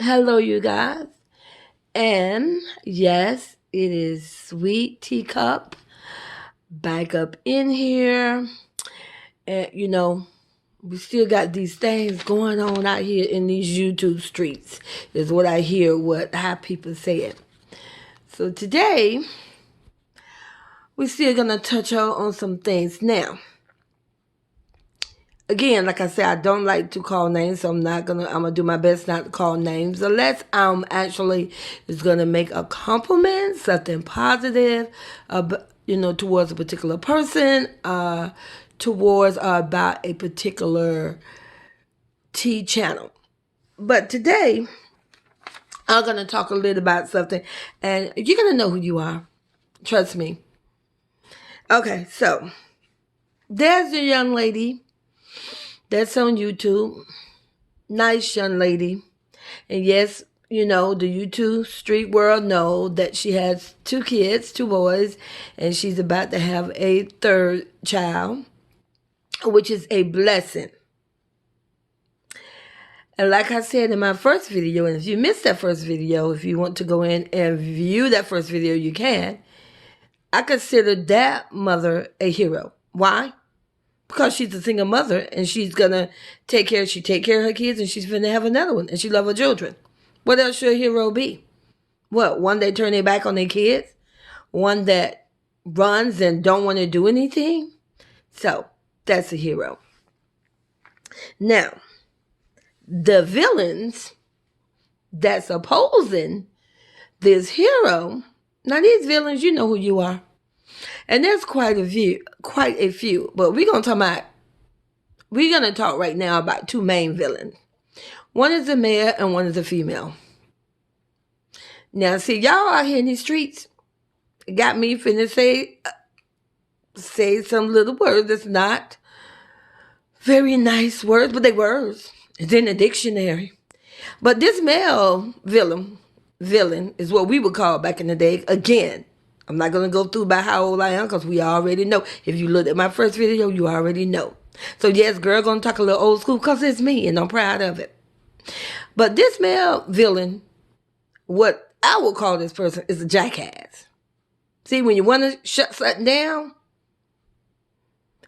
Hello, you guys. And yes, it is Sweet Teacup back up in here. And we still got these things going on out here in these YouTube streets, is what I hear, how people say it. So today, we're still going to touch on some things. Now, again, like I said, I don't like to call names, so I'm gonna do my best not to call names unless I'm actually is gonna make a compliment, something positive, towards a particular person, towards about a particular T channel. But today, I'm gonna talk a little about something, and you're gonna know who you are. Trust me. Okay, so there's a young lady that's on YouTube. Nice young lady. And yes, the YouTube street world know that she has 2 kids, 2 boys, and she's about to have a 3rd child, which is a blessing. And like I said in my first video, and if you missed that first video, if you want to go in and view that first video, you can. I consider that mother a hero. Why? Because she's a single mother and she's gonna take care of her kids, and she's gonna have another one, and she love her children. What else should a hero be? What, one that turn their back on their kids? One that runs and don't want to do anything? So that's a hero. Now, the villains that's opposing this hero, now these villains, you know who you are. And there's quite a few, but we're going to talk right now about 2 main villains. One is a male and one is a female. Now, see, y'all out here in these streets got me finna say some little words that's not very nice words, but they words. It's in the dictionary. But this male villain is what we would call back in the day, again, I'm not going to go through about how old I am because we already know. If you looked at my first video, you already know. So yes, girl, going to talk a little old school because it's me and I'm proud of it. But this male villain, what I would call this person, is a jackass. See, when you want to shut something down,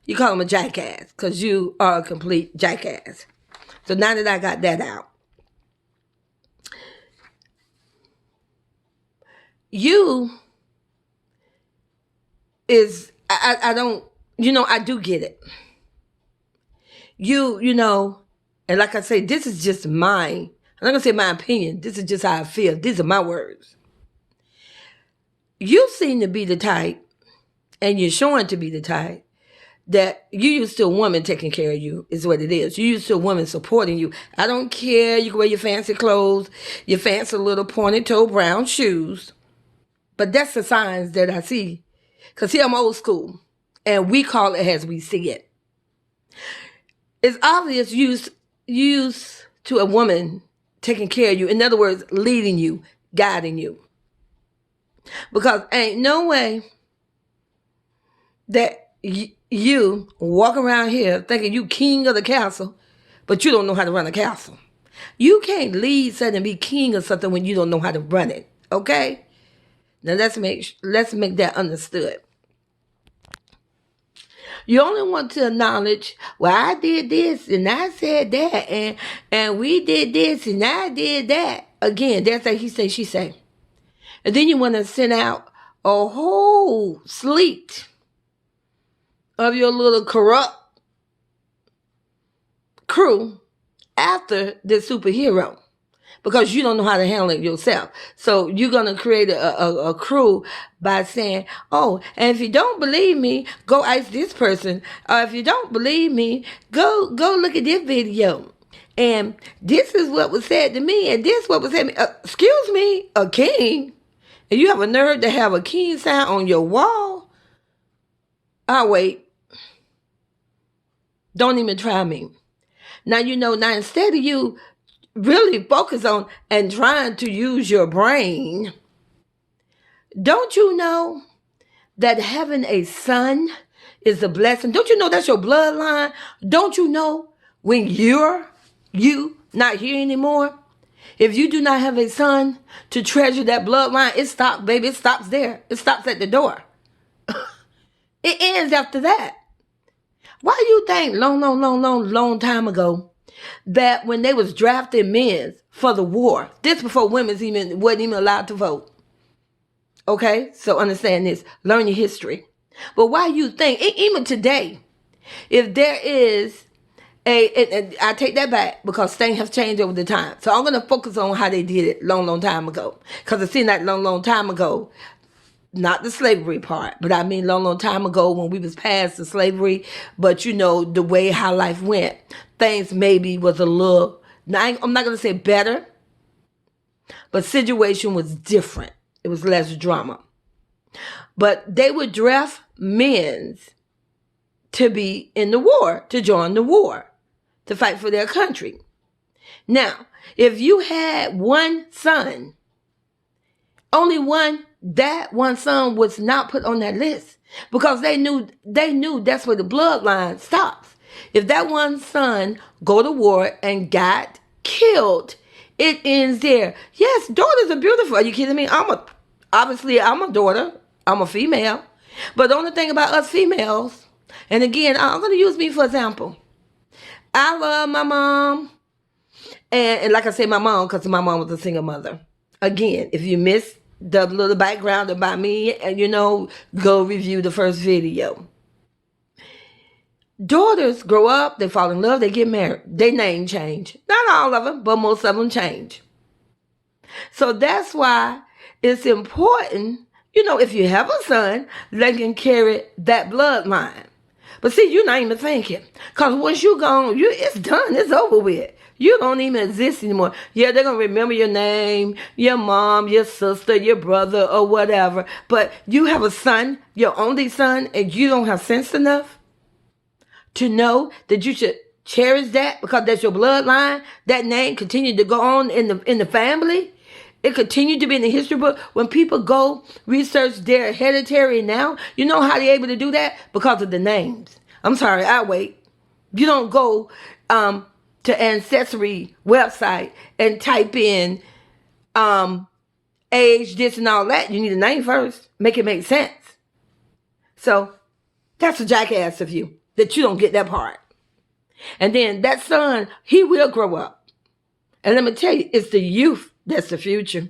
you call him a jackass because you are a complete jackass. So now that I got that out, I don't, I do get it. And like I say, this is just mine. I'm not going to say my opinion. This is just how I feel. These are my words. You seem to be the type, and you're showing to be the type, that you used to a woman taking care of you, is what it is. You used to a woman supporting you. I don't care. You can wear your fancy clothes, your fancy little pointed toe brown shoes. But that's the signs that I see. Because see, I'm old school. And we call it as we see it. It's obvious used to a woman taking care of you. In other words, leading you, guiding you. Because ain't no way that you walk around here thinking you king of the castle, but you don't know how to run a castle. You can't lead something and be king of something when you don't know how to run it. Okay? Now let's make that understood. You only want to acknowledge, well, I did this and I said that, and we did this and I did that. Again, that's like he say, she say. And then you want to send out a whole sleet of your little corrupt crew after the superhero, because you don't know how to handle it yourself. So you're going to create a crew by saying, oh, and if you don't believe me, go ask this person. Or if you don't believe me, go look at this video. And this is what was said to me, and this what was said to me. Excuse me, a king? And you have a nerve to have a king sign on your wall? I'll wait. Don't even try me. Now, now instead of you really focus on and trying to use your brain, don't you know that having a son is a blessing? Don't you know that's your bloodline? Don't you know when you not here anymore, If you do not have a son to treasure that bloodline, it stops, baby. It stops there. It stops at the door. It ends after that. Why do you think long time ago that when they was drafting men for the war, this before women wasn't even allowed to vote? Okay, so understand this. Learn your history. But why you think, even today, if there is and I take that back because things have changed over the time. So I'm going to focus on how they did it long time ago. Because it seemed like long time ago, not the slavery part, but I mean long time ago when we was past the slavery. But you know, the way how life went, things maybe was a little, I'm not going to say better, but situation was different. It was less drama. But they would draft men to be in the war, to join the war, to fight for their country. Now, if you had one son, only that one son was not put on that list because they knew that's where the bloodline stops. If that one son go to war and got killed, it ends there. Yes, daughters are beautiful. Are you kidding me? Obviously I'm a daughter. I'm a female. But the only thing about us females, and again, I'm going to use me for example. I love my mom. And like I said, my mom, because my mom was a single mother. Again, if you missed the little background about me, and go review the first video. Daughters grow up, they fall in love, they get married. Their name change. Not all of them, but most of them change. So that's why it's important, if you have a son, they can carry that bloodline. But see, you're not even thinking. Because once you're gone, it's done. It's over with. You don't even exist anymore. Yeah, they're going to remember your name, your mom, your sister, your brother, or whatever. But you have a son, your only son, and you don't have sense enough to know that you should cherish that because that's your bloodline. That name continued to go on in the family. It continued to be in the history book. When people go research their hereditary now, you know how they're able to do that? Because of the names. I'm sorry, I wait. You don't go to Ancestry website and type in age, this and all that. You need a name first. Make it make sense. So that's a jackass of you that you don't get that part. And then that son, he will grow up. And let me tell you, it's the youth that's the future.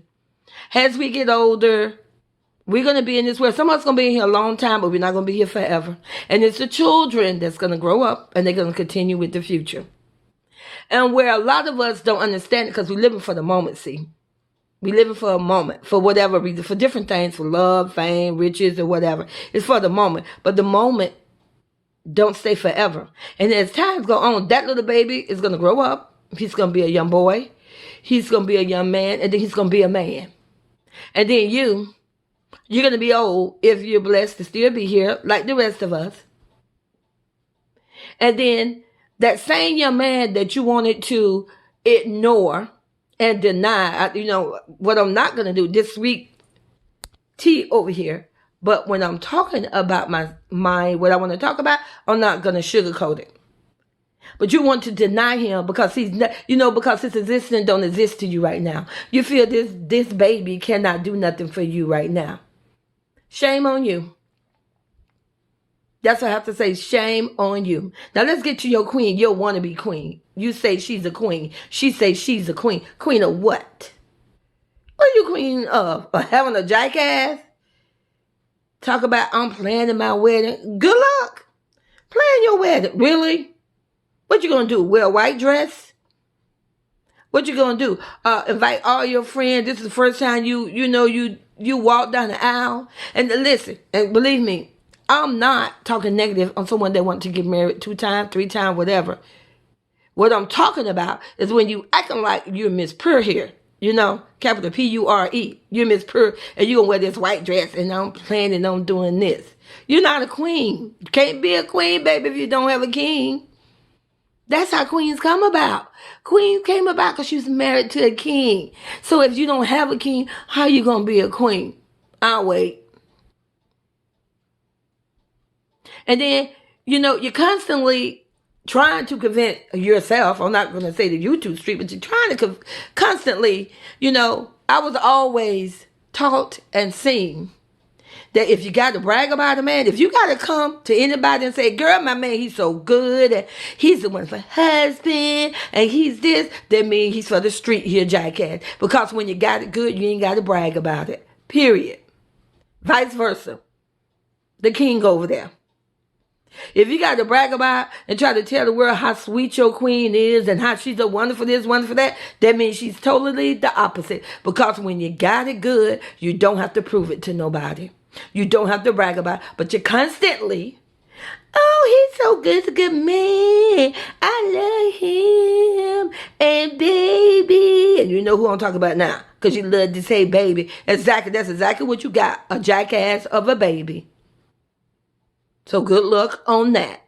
As we get older, we're going to be in this world. Some of us going to be here a long time, but we're not going to be here forever. And it's the children that's going to grow up and they're going to continue with the future. And where a lot of us don't understand it because we're living for the moment, see. We're living for a moment, for whatever reason, for different things, for love, fame, riches, or whatever. It's for the moment. But the moment don't stay forever. And as time go on, that little baby is going to grow up. He's going to be a young boy. He's going to be a young man. And then he's going to be a man. And then you're going to be old if you're blessed to still be here like the rest of us. And then that same young man that you wanted to ignore and deny, what I'm not going to do this week, T over here. But when I'm talking about my what I want to talk about, I'm not going to sugarcoat it. But you want to deny him because he's not, because his existence don't exist to you right now. You feel this baby cannot do nothing for you right now. Shame on you. That's what I have to say. Shame on you. Now let's get to your queen, your wannabe queen. You say she's a queen. She say she's a queen. Queen of what? What are you queen of? Having a jackass? Talk about I'm planning my wedding. Good luck. Plan your wedding. Really? What you gonna do? Wear a white dress? What you gonna do? Invite all your friends. This is the first time you walk down the aisle. And listen, and believe me, I'm not talking negative on someone that wants to get married 2 times, 3 times, whatever. What I'm talking about is when you acting like you're Miss Pure here. Capital P-U-R-E. You're Miss Pure, and you're going to wear this white dress, and I'm planning on doing this. You're not a queen. You can't be a queen, baby, if you don't have a king. That's how queens come about. Queen came about because she was married to a king. So if you don't have a king, how you going to be a queen? I'll wait. And then, you're constantly trying to convince yourself, I'm not going to say the YouTube street, but you're trying to constantly, I was always taught and seen that if you got to brag about a man, if you got to come to anybody and say, girl, my man, he's so good, and he's the one for husband, and he's this, that means he's for the street here, jackass. Because when you got it good, you ain't got to brag about it. Period. Vice versa. The king over there. If you got to brag about and try to tell the world how sweet your queen is and how she's a wonderful this, wonderful that, that means she's totally the opposite. Because when you got it good, you don't have to prove it to nobody. You don't have to brag about it, but you constantly, oh, he's so good, he's a good man. I love him. And baby. And you know who I'm talking about now. Because you love to say baby. Exactly. That's exactly what you got. A jackass of a baby. So good luck on that.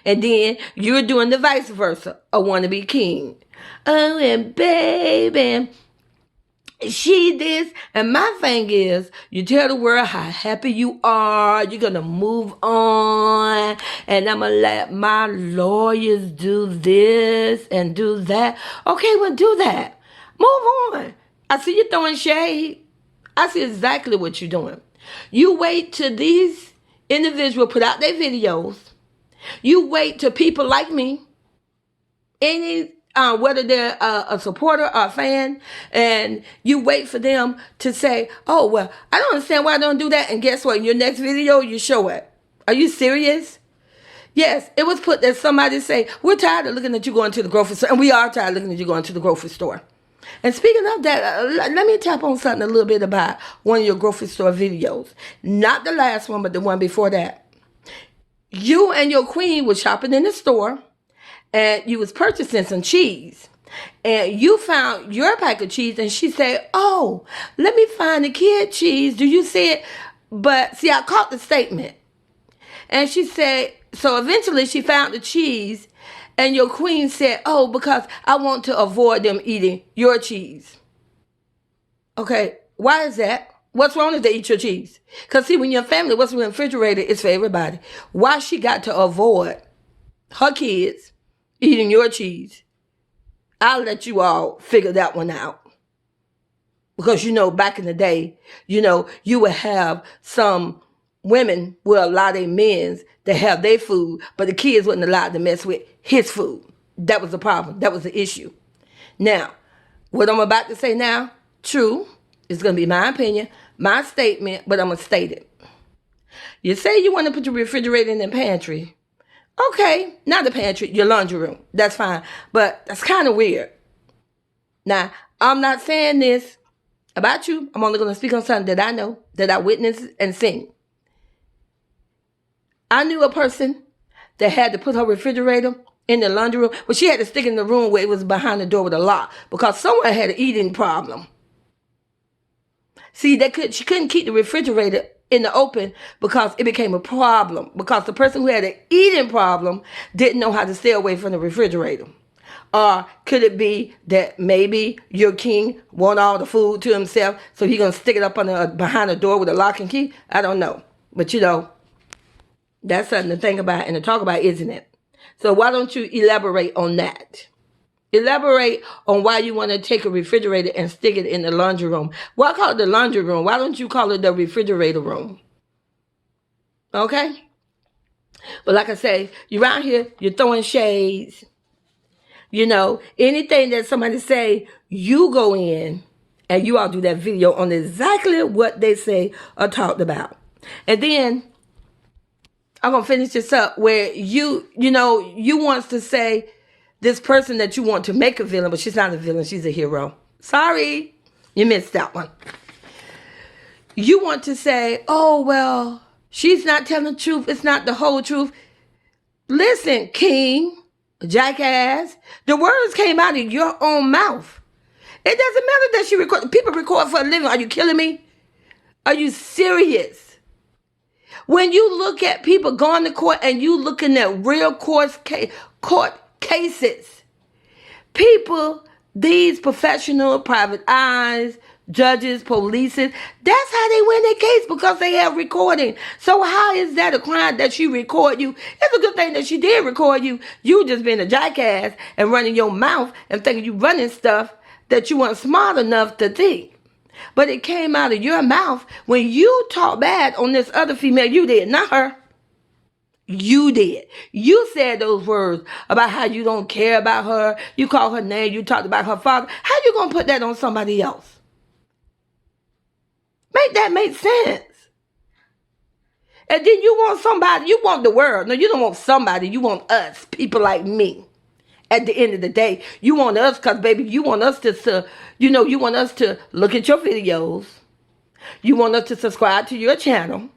And then you're doing the vice versa. A wannabe king. Oh, and baby, she this. And my thing is, you tell the world how happy you are. You're going to move on. And I'm going to let my lawyers do this and do that. Okay, well, do that. Move on. I see you throwing shade. I see exactly what you're doing. You wait till these individuals put out their videos. You wait till people like me, whether they're a supporter or a fan, and you wait for them to say, oh, well, I don't understand why I don't do that. And guess what? In your next video, you show it. Are you serious? Yes, it was put that somebody say, we're tired of looking at you going to the grocery store. And we are tired of looking at you going to the grocery store. And speaking of that, let me tap on something a little bit about one of your grocery store videos. Not the last one, but the one before that. You and your queen was shopping in the store, and you was purchasing some cheese. And you found your pack of cheese, and she said, oh, let me find the kid cheese. Do you see it? But see, I caught the statement. And she said, so eventually she found the cheese. And your queen said, oh, because I want to avoid them eating your cheese. Okay, why is that? What's wrong if they eat your cheese? Because see, when you're a family, what's in the refrigerator is for everybody. Why she got to avoid her kids eating your cheese? I'll let you all figure that one out. Because, back in the day, you would have some women will allow their men to have their food, but the kids wasn't allowed to mess with his food. That was the problem. That was the issue. Now, what I'm about to say now, true, it's going to be my opinion, my statement, but I'm going to state it. You say you want to put your refrigerator in the pantry. Okay, not the pantry, your laundry room. That's fine, but that's kind of weird. Now, I'm not saying this about you. I'm only going to speak on something that I know, that I witnessed and seen. I knew a person that had to put her refrigerator in the laundry room, but she had to stick in the room where it was behind the door with a lock because someone had an eating problem. See, she couldn't keep the refrigerator in the open because it became a problem because the person who had an eating problem didn't know how to stay away from the refrigerator. Or could it be that maybe your king want all the food to himself, so he's going to stick it up behind the door with a lock and key? I don't know. But that's something to think about and to talk about, isn't it? So why don't you elaborate on that? Elaborate on why you want to take a refrigerator and stick it in the laundry room. Why call it the laundry room? Why don't you call it the refrigerator room? Okay? But like I say, you're out here, you're throwing shades. Anything that somebody say, you go in and you all do that video on exactly what they say or talked about. And then I'm going to finish this up where you wants to say this person that you want to make a villain, but she's not a villain. She's a hero. Sorry. You missed that one. You want to say, oh, well, she's not telling the truth. It's not the whole truth. Listen, king, jackass, the words came out of your own mouth. It doesn't matter that she record. People record for a living. Are you killing me? Are you serious? When you look at people going to court and you looking at real court cases, people, these professional private eyes, judges, police. That's how they win their case, because they have recording. So how is that a crime that she record you? It's a good thing that she did record you. You just being a jackass and running your mouth and thinking you running stuff that you weren't smart enough to think. But it came out of your mouth when you talk bad on this other female. You did, not her. You did. You said those words about how you don't care about her. You called her name. You talked about her father. How you going to put that on somebody else? Make that make sense. And then you want somebody. You want the world. No, you don't want somebody. You want us. People like me. At the end of the day, you want us because, baby, you want us to, you want us to look at your videos. You want us to subscribe to your channel.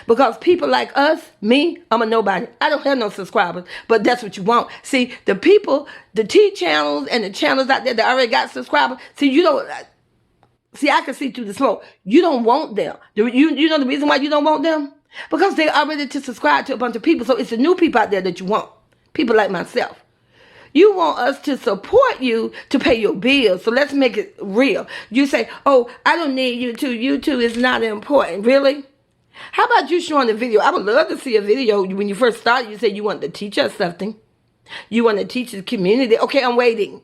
Because people like us, me, I'm a nobody. I don't have no subscribers, but that's what you want. See, the people, the T channels and the channels out there that already got subscribers, I can see through the smoke. You don't want them. You know the reason why you don't want them? Because they already to subscribe to a bunch of people. So it's the new people out there that you want. People like myself. You want us to support you to pay your bills. So let's make it real. You say, oh, I don't need YouTube. YouTube is not important. Really? How about you showing a video? I would love to see a video. When you first started, you said you wanted to teach us something. You want to teach the community. Okay, I'm waiting.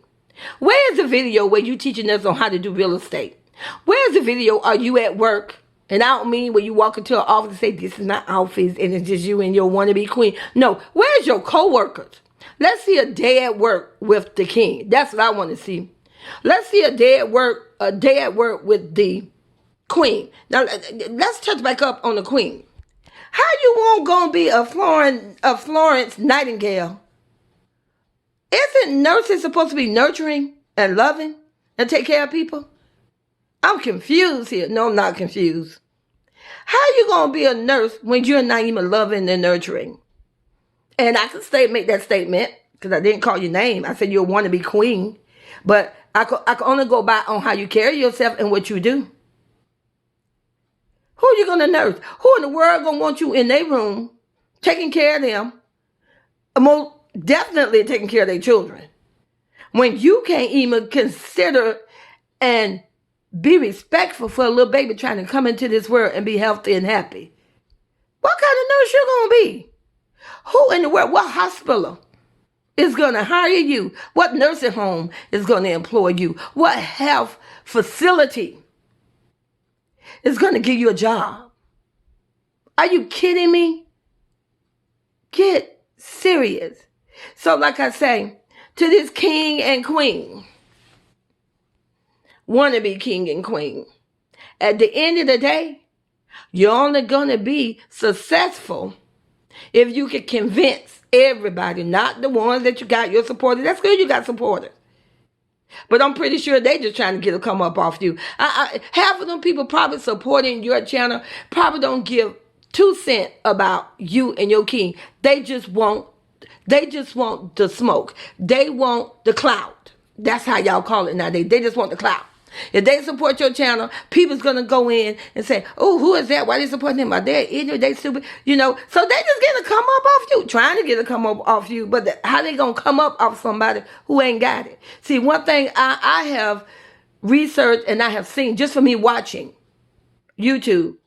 Where's the video where you teaching us on how to do real estate? Where's the video? Are you at work? And I don't mean when you walk into an office and say, this is not office and it's just you and your wannabe queen. No, where's your co-workers? Let's see a day at work with the king. That's what I want to see. Let's see a day at work with the queen. Now, let's touch back up on the queen. How you won't gonna be a Florence Nightingale? Isn't nursing supposed to be nurturing and loving and take care of people? I'm confused here. No, I'm not confused. How you gonna be a nurse when you're not even loving and nurturing? And I can make that statement because I didn't call your name. I said you want to be queen, but I can only go by on how you carry yourself and what you do. Who are you going to nurse? Who in the world going to want you in their room, taking care of them, most definitely taking care of their children, when you can't even consider and be respectful for a little baby trying to come into this world and be healthy and happy? What kind of nurse you going to be? Who in the world, what hospital is going to hire you? What nursing home is going to employ you? What health facility is going to give you a job? Are you kidding me? Get serious. So like I say, to this king and queen, wannabe king and queen, at the end of the day, you're only going to be successful if you can convince everybody, not the ones that you got your supporters. That's good you got supporters. But I'm pretty sure they just trying to get a come up off you. Half of them people probably supporting your channel probably don't give 2 cents about you and your king. They just want the smoke. They want the clout. That's how y'all call it nowadays. They just want the clout. If they support your channel, people's going to go in and say, oh, who is that? Why they supporting him? Are they ignorant? They stupid? So they just get a come up off you, trying to get a come up off you. But how they going to come up off somebody who ain't got it? See, one thing I have researched and I have seen just from me watching YouTube,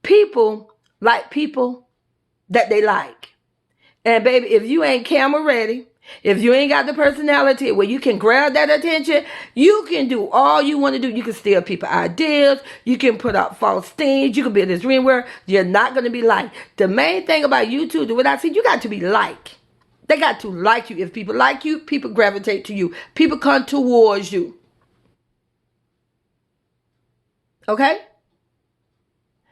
people like people that they like. And baby, if you ain't camera ready, if you ain't got the personality where you can grab that attention, you can do all you want to do. You can steal people ideas. You can put out false things. You can be in this dream where you're not going to be liked. The main thing about YouTube, what I see, you got to be liked. They got to like you. If people like you, people gravitate to you. People come towards you. Okay?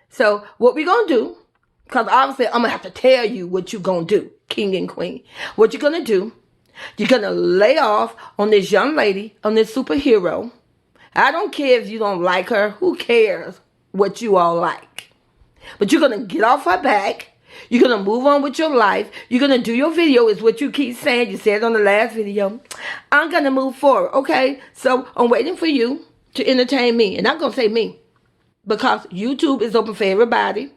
So what we're going to do, because obviously I'm going to have to tell you what you're going to do, king and queen. What you're going to do, you're going to lay off on this young lady, on this superhero. I don't care if you don't like her. Who cares what you all like? But you're going to get off her back. You're going to move on with your life. You're going to do your video is what you keep saying. You said on the last video. I'm going to move forward. Okay? So I'm waiting for you to entertain me. And I'm going to say me. Because YouTube is open for everybody.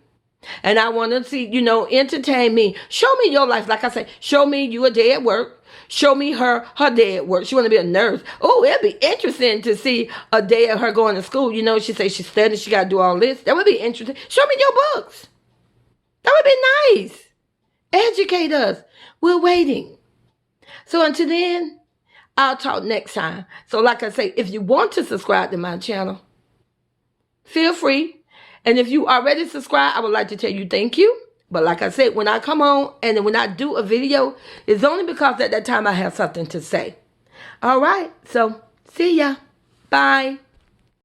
And I want to see, entertain me. Show me your life. Like I say, show me you a day at work. Show me her day at work. She want to be a nurse. Oh, it'd be interesting to see a day of her going to school. You know, she say she's studying, she got to do all this. That would be interesting. Show me your books. That would be nice. Educate us. We're waiting. So until then, I'll talk next time. So like I say, if you want to subscribe to my channel, feel free. And if you already subscribed, I would like to tell you thank you. But like I said, when I come on and then when I do a video, it's only because at that time I have something to say. All right. So see ya. Bye.